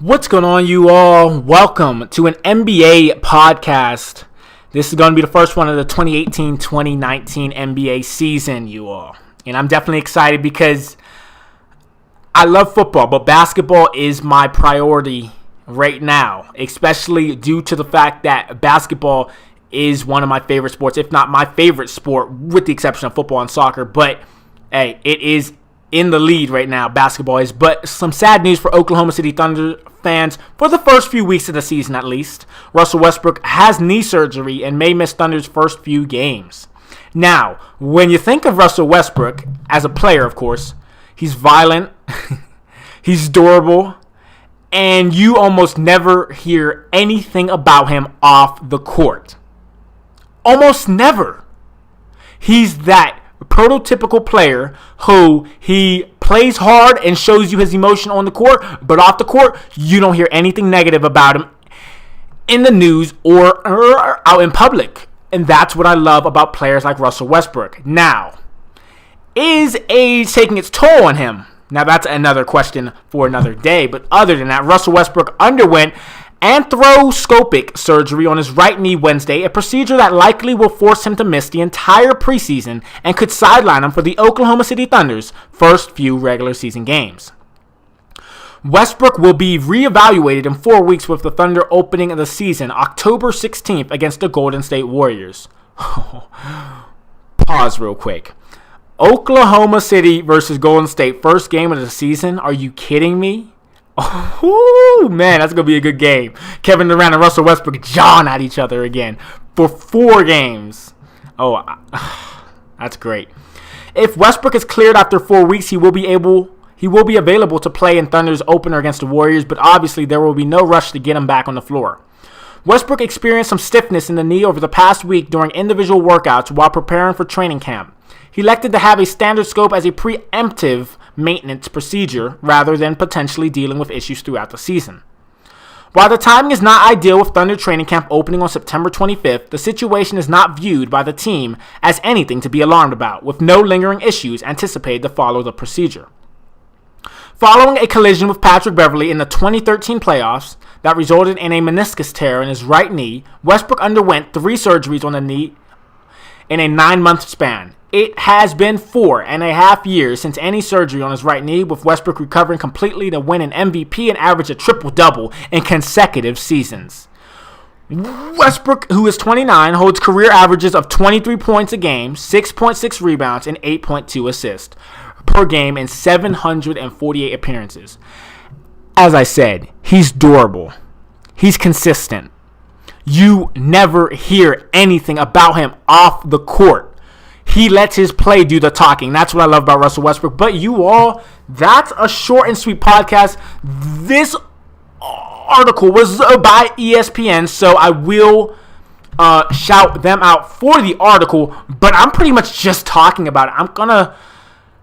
What's going on, you all? Welcome to an NBA podcast. This is going to be the first one of the 2018-2019 NBA season, you all. And I'm definitely excited because I love football, but basketball is my priority right now, especially due to the fact that basketball is one of my favorite sports, if not my favorite sport, with the exception of football and soccer. But, hey, it is in the lead right now, basketball is. But some sad news for Oklahoma City Thunder fans for the first few weeks of the season, at least. Russell Westbrook has knee surgery and may miss Thunder's first few games. Now, when you think of Russell Westbrook, as a player, of course, he's violent, he's durable, and you almost never hear anything about him off the court. Almost never. He's that prototypical player who he plays hard and shows you his emotion on the court, but off the court, you don't hear anything negative about him in the news or out in public. And that's what I love about players like Russell Westbrook. Now, is age taking its toll on him? Now, that's another question for another day. But other than that, Russell Westbrook underwent arthroscopic surgery on his right knee Wednesday, a procedure that likely will force him to miss the entire preseason and could sideline him for the Oklahoma City Thunder's first few regular season games. Westbrook will be reevaluated in 4 weeks, with the Thunder opening the season October 16th against the Golden State Warriors. Pause real quick. Oklahoma City versus Golden State, first game of the season? Are you kidding me? Oh, man, that's going to be a good game. Kevin Durant and Russell Westbrook jawing at each other again for 4 games. Oh, that's great. If Westbrook is cleared after 4 weeks, he will be available to play in Thunder's opener against the Warriors, but obviously there will be no rush to get him back on the floor. Westbrook experienced some stiffness in the knee over the past week during individual workouts while preparing for training camp. He elected to have a standard scope as a preemptive maintenance procedure rather than potentially dealing with issues throughout the season. While the timing is not ideal with Thunder training camp opening on September 25th, the situation is not viewed by the team as anything to be alarmed about, with no lingering issues anticipated to follow the procedure. Following a collision with Patrick Beverley in the 2013 playoffs that resulted in a meniscus tear in his right knee, Westbrook underwent 3 surgeries on the knee in a 9-month span. It has been 4.5 years since any surgery on his right knee, with Westbrook recovering completely to win an MVP and average a triple-double in consecutive seasons. Westbrook, who is 29, holds career averages of 23 points a game, 6.6 rebounds, and 8.2 assists per game in 748 appearances. As I said, he's durable. He's consistent. You never hear anything about him off the court. He lets his play do the talking. That's what I love about Russell Westbrook. But you all, that's a short and sweet podcast. This article was by ESPN, so I will shout them out for the article. But I'm pretty much just talking about it. I'm going to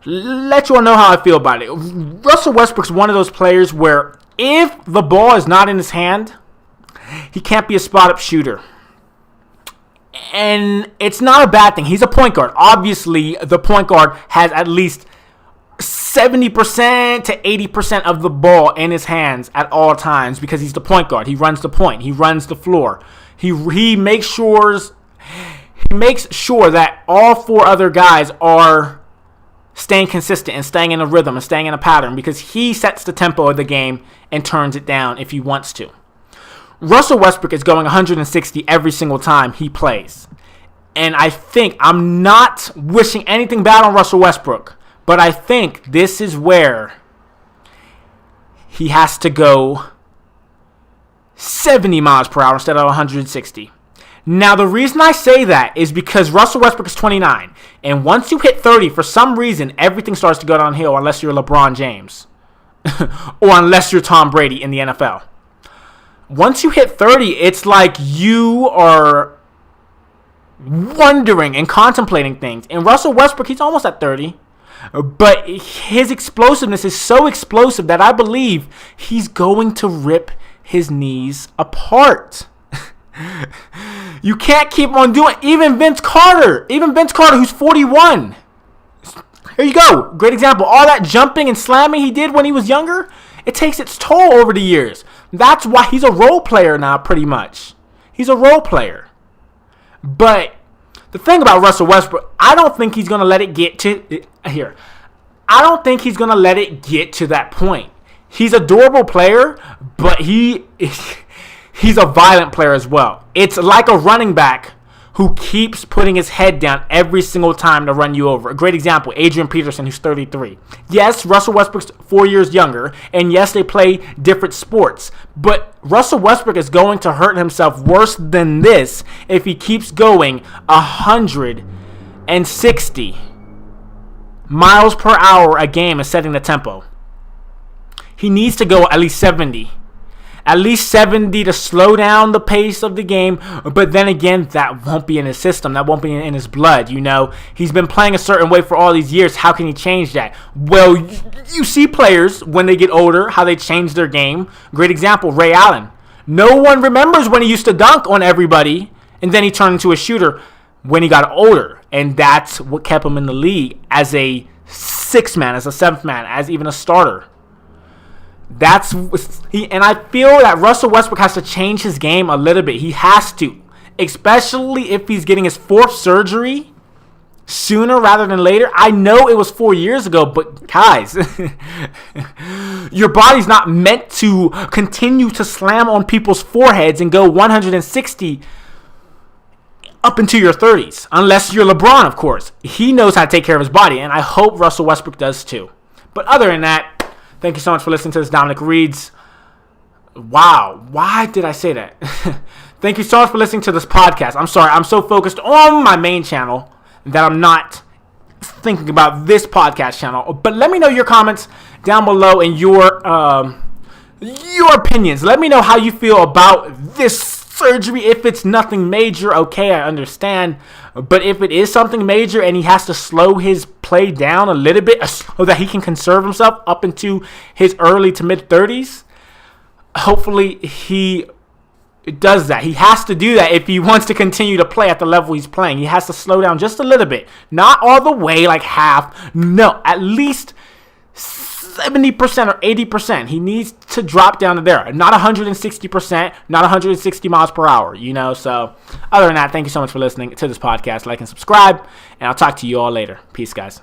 let you all know how I feel about it. Russell Westbrook's one of those players where if the ball is not in his hand, he can't be a spot-up shooter. And it's not a bad thing. He's a point guard. Obviously, the point guard has at least 70% to 80% of the ball in his hands at all times because he's the point guard. He runs the point. He runs the floor. He makes sure that all 4 other guys are staying consistent and staying in a rhythm and staying in a pattern because he sets the tempo of the game and turns it down if he wants to. Russell Westbrook is going 160 every single time he plays. And I think, I'm not wishing anything bad on Russell Westbrook, but I think this is where he has to go 70 miles per hour instead of 160. Now, the reason I say that is because Russell Westbrook is 29. And once you hit 30, for some reason, everything starts to go downhill unless you're LeBron James. Or unless you're Tom Brady in the NFL. Once you hit 30, it's like you are wondering and contemplating things. And Russell Westbrook, he's almost at 30. But his explosiveness is so explosive that I believe he's going to rip his knees apart. You can't keep on doing it. Even Vince Carter, who's 41. Here you go. Great example. All that jumping and slamming he did when he was younger, It takes its toll over the years. That's why he's a role player now, pretty much. He's a role player. But the thing about Russell Westbrook, I don't think he's going to let it get to here. I don't think he's going to let it get to that point. He's a durable player, but he's a violent player as well. It's like a running back who keeps putting his head down every single time to run you over. A great example, Adrian Peterson, who's 33. Yes, Russell Westbrook's 4 years younger, and yes, they play different sports. But Russell Westbrook is going to hurt himself worse than this if he keeps going 160 miles per hour a game and setting the tempo. He needs to go at least 70. At least 70 to slow down the pace of the game. But then again, that won't be in his system. That won't be in his blood, you know. He's been playing a certain way for all these years. How can he change that? Well, you see players, when they get older, how they change their game. Great example, Ray Allen. No one remembers when he used to dunk on everybody, and then he turned into a shooter when he got older. And that's what kept him in the league as a sixth man, as a seventh man, as even a starter. And I feel that Russell Westbrook has to change his game a little bit. He has to, especially if he's getting his fourth surgery sooner rather than later. I know it was 4 years ago, but guys, your body's not meant to continue to slam on people's foreheads and go 160 up into your 30s, unless you're LeBron, of course. He knows how to take care of his body, and I hope Russell Westbrook does too. But other than that, thank you so much for listening to this Dominic Reads. Wow, why did I say that? Thank you so much for listening to this podcast. I'm sorry, I'm so focused on my main channel that I'm not thinking about this podcast channel. But let me know your comments down below and your opinions. Let me know how you feel about this surgery. If it's nothing major, okay, I understand. But if it is something major and he has to slow his play down a little bit so that he can conserve himself up into his early to mid 30s, hopefully he does that. He has to do that if he wants to continue to play at the level he's playing. He has to slow down just a little bit. Not all the way, like half. No, at least 70% or 80%. He needs to drop down to there. Not 160%, not 160 miles per hour, you know. So other than that, thank you so much for listening to this podcast. Like and subscribe, and I'll talk to you all later. Peace, guys.